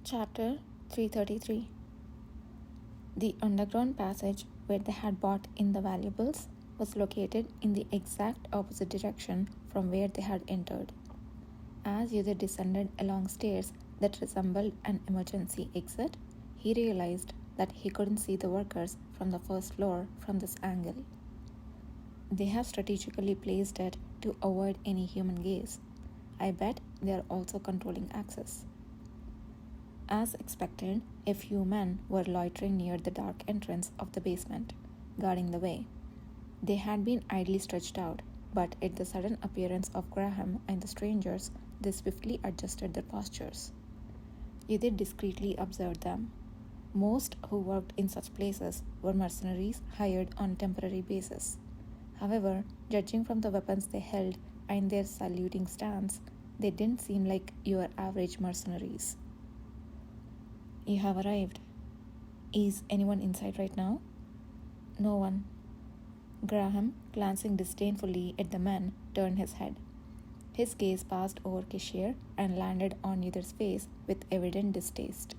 Chapter 333. The underground passage where they had bought in the valuables was located in the exact opposite direction from where they had entered. As Yudhir descended along stairs that resembled an emergency exit, he realized that he couldn't see the workers from the first floor from this angle. They have strategically placed it to avoid any human gaze. I bet they are also controlling access. As expected, a few men were loitering near the dark entrance of the basement, guarding the way. They had been idly stretched out, but at the sudden appearance of Graham and the strangers, they swiftly adjusted their postures. Yudhir discreetly observed them. Most who worked in such places were mercenaries hired on a temporary basis. However, judging from the weapons they held and their saluting stance, they didn't seem like your average mercenaries. You have arrived. Is anyone inside right now? No one. Graham, glancing disdainfully at the men, turned his head. His gaze passed over Kishir and landed on Yudhir's face with evident distaste.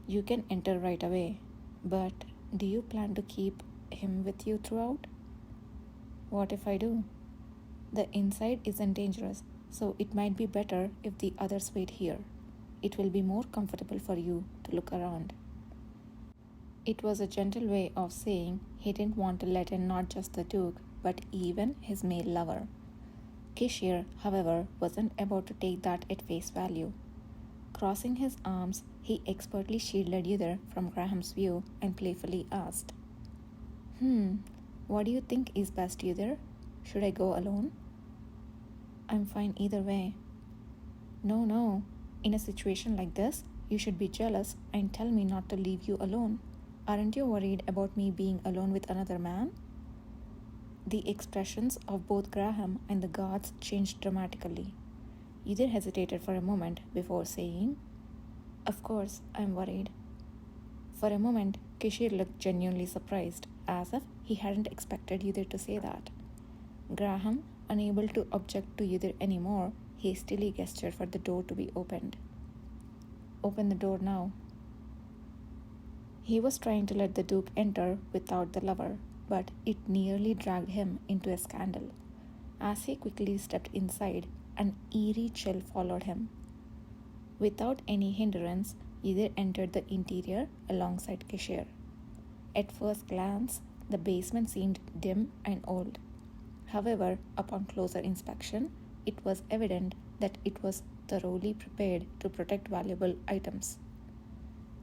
You can enter right away, but do you plan to keep him with you throughout? What if I do? The inside isn't dangerous, so it might be better if the others wait here. It will be more comfortable for you to look around. It was a gentle way of saying he didn't want to let in not just the Duke, but even his male lover. Kishir, however, wasn't about to take that at face value. Crossing his arms, he expertly shielded Yudhir from Graham's view and playfully asked, What do you think is best, Yudhir? Should I go alone? I'm fine either way. No. In a situation like this, you should be jealous and tell me not to leave you alone. Aren't you worried about me being alone with another man? The expressions of both Graham and the guards changed dramatically. Yudhir hesitated for a moment before saying, Of course, I'm worried. For a moment, Kishir looked genuinely surprised, as if he hadn't expected Yudhir to say that. Graham, unable to object to Yudhir anymore, hastily gestured for the door to be opened. Open the door now. He was trying to let the Duke enter without the lover, but it nearly dragged him into a scandal. As he quickly stepped inside, an eerie chill followed him. Without any hindrance, Yudhir entered the interior alongside Kishir. At first glance, the basement seemed dim and old. However, upon closer inspection, it was evident that it was thoroughly prepared to protect valuable items.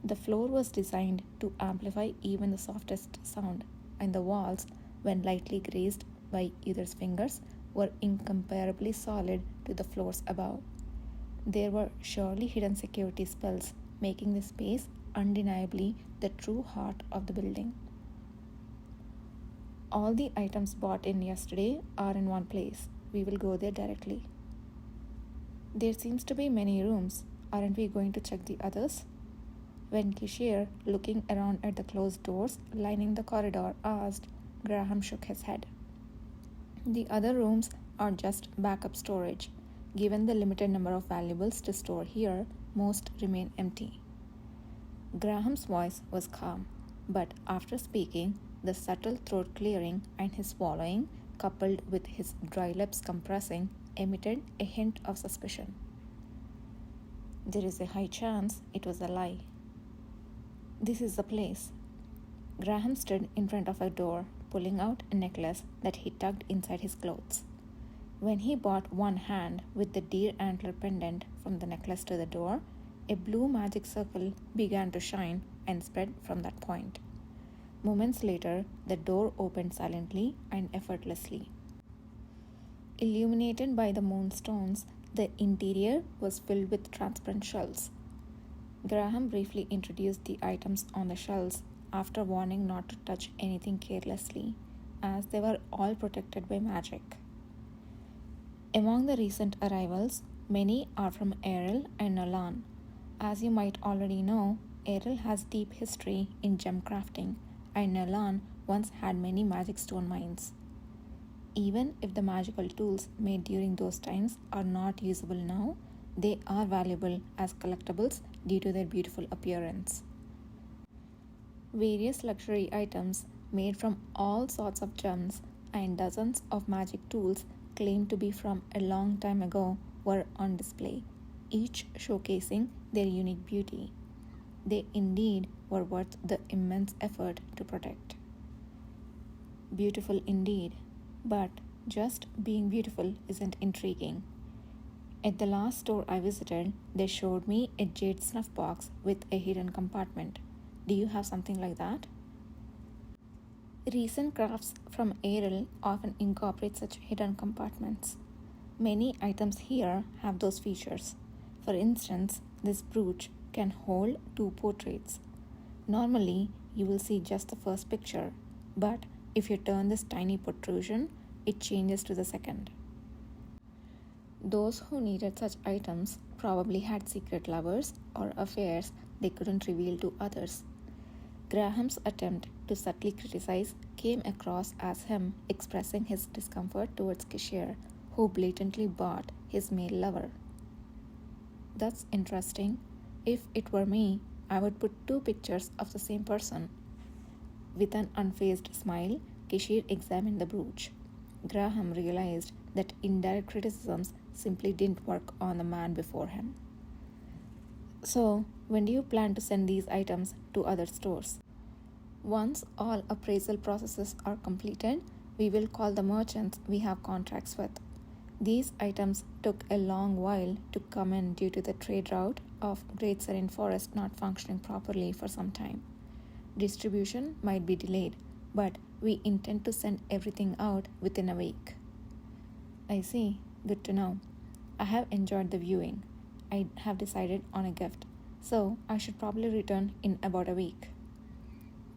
The floor was designed to amplify even the softest sound, and the walls, when lightly grazed by Yudhir's fingers, were incomparably solid to the floors above. There were surely hidden security spells, making the space undeniably the true heart of the building. All the items bought in yesterday are in one place. We will go there directly. There seems to be many rooms. Aren't we going to check the others? When Kishir, looking around at the closed doors lining the corridor, asked, Graham shook his head. The other rooms are just backup storage. Given the limited number of valuables to store here, most remain empty. Graham's voice was calm, but after speaking, the subtle throat clearing and his swallowing, coupled with his dry lips compressing, emitted a hint of suspicion. There is a high chance it was a lie. This is the place. Graham stood in front of a door, pulling out a necklace that he tucked inside his clothes. When he brought one hand with the deer antler pendant from the necklace to the door, a blue magic circle began to shine and spread from that point. Moments later, the door opened silently and effortlessly. Illuminated by the moonstones, the interior was filled with transparent shells. Graham briefly introduced the items on the shelves after warning not to touch anything carelessly, as they were all protected by magic. Among the recent arrivals, many are from Errol and Nolan. As you might already know, Errol has deep history in gem crafting, and Nolan once had many magic stone mines. Even if the magical tools made during those times are not usable now, They are valuable as collectibles due to their beautiful appearance. Various luxury items made from all sorts of gems and dozens of magic tools claimed to be from a long time ago were on display, each showcasing their unique beauty. They indeed were worth the immense effort to protect. Beautiful indeed, but just being beautiful isn't intriguing. At the last store I visited, they showed me a jade snuff box with a hidden compartment. Do you have something like that? Recent crafts from Aryll often incorporate such hidden compartments. Many items here have those features. For instance, this brooch can hold two portraits. Normally, you will see just the first picture, but if you turn this tiny protrusion, it changes to the second. Those who needed such items probably had secret lovers or affairs they couldn't reveal to others. Graham's attempt to subtly criticize came across as him expressing his discomfort towards Kishir, who blatantly bought his male lover. That's interesting. If it were me, I would put two pictures of the same person. With an unfazed smile, Kishir examined the brooch. Graham realized that indirect criticisms simply didn't work on the man before him. So, when do you plan to send these items to other stores? Once all appraisal processes are completed, we will call the merchants we have contracts with. These items took a long while to come in due to the trade route of Great Serene Forest not functioning properly for some time. Distribution might be delayed, but we intend to send everything out within a week. I see. Good to know. I have enjoyed the viewing. I have decided on a gift, so I should probably return in about a week.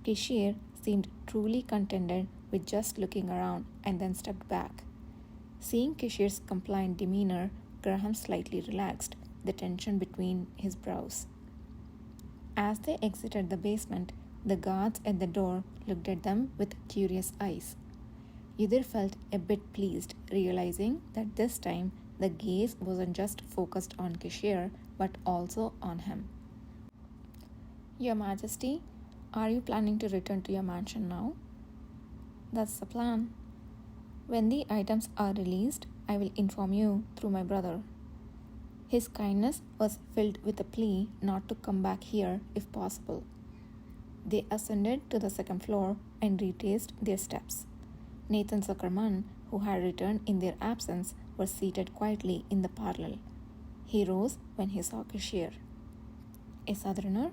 Kishir seemed truly contented with just looking around and then stepped back. Seeing Kishir's compliant demeanor, Graham slightly relaxed the tension between his brows. As they exited the basement, the guards at the door looked at them with curious eyes. Yudir felt a bit pleased, realizing that this time the gaze wasn't just focused on Kishir but also on him. Your Majesty, are you planning to return to your mansion now? That's the plan. When the items are released, I will inform you through my brother. His kindness was filled with a plea not to come back here if possible. They ascended to the second floor and retraced their steps. Nathan Zuckerman, who had returned in their absence, was seated quietly in the parlor. He rose when he saw Kishir. A southerner?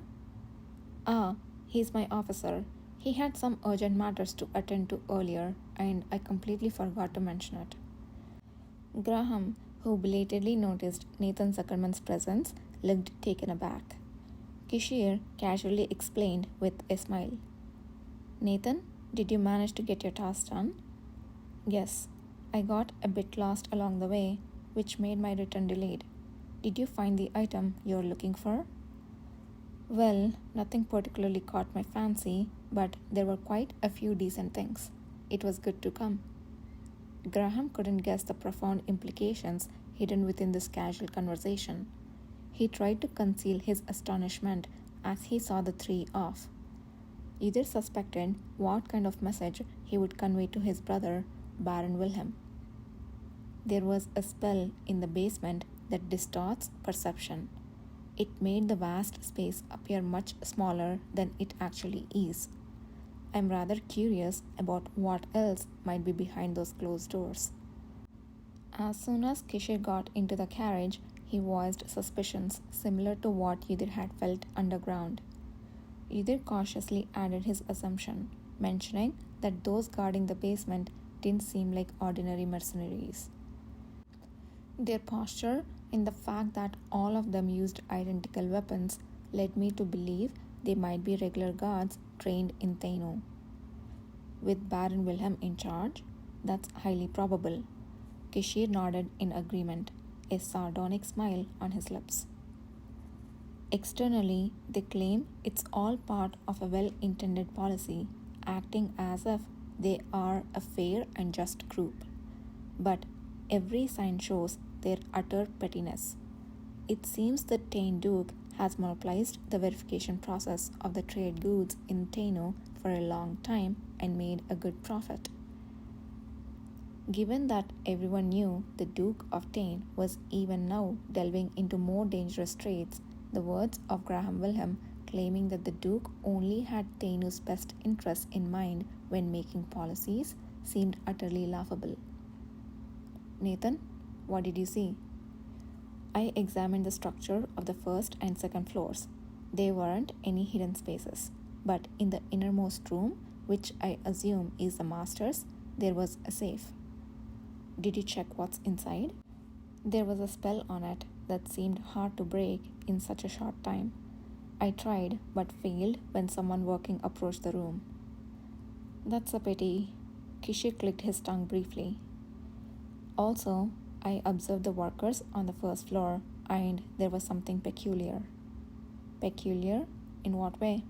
Ah, he's my officer. He had some urgent matters to attend to earlier, and I completely forgot to mention it. Graham, who belatedly noticed Nathan Zuckerman's presence, looked taken aback. Kishir casually explained with a smile. Nathan, did you manage to get your task done? Yes, I got a bit lost along the way, which made my return delayed. Did you find the item you're looking for? Well, nothing particularly caught my fancy, but there were quite a few decent things. It was good to come. Graham couldn't guess the profound implications hidden within this casual conversation. He tried to conceal his astonishment as he saw the three off. Either suspected what kind of message he would convey to his brother, Baron Wilhelm. There was a spell in the basement that distorts perception. It made the vast space appear much smaller than it actually is. I'm rather curious about what else might be behind those closed doors. As soon as Kishir got into the carriage, he voiced suspicions similar to what Yudir had felt underground. Yudir cautiously added his assumption, mentioning that those guarding the basement didn't seem like ordinary mercenaries. Their posture and the fact that all of them used identical weapons led me to believe they might be regular guards trained in Thaino. With Baron Wilhelm in charge, that's highly probable. Kishir nodded in agreement, a sardonic smile on his lips. Externally, they claim it's all part of a well-intended policy, acting as if they are a fair and just group. But every sign shows their utter pettiness. It seems the Tain Duke has monopolized the verification process of the trade goods in Taino for a long time and made a good profit. Given that everyone knew the Duke of Tain was even now delving into more dangerous trades, the words of Graham Wilhelm claiming that the Duke only had Taino's best interests in mind when making policies seemed utterly laughable. Nathan, what did you see? I examined the structure of the first and second floors. There weren't any hidden spaces, but in the innermost room, which I assume is the master's, there was a safe. Did you check what's inside? There was a spell on it that seemed hard to break in such a short time. I tried but failed when someone working approached the room. That's a pity. Kishi clicked his tongue briefly. Also, I observed the workers on the first floor, and there was something peculiar. Peculiar? In what way?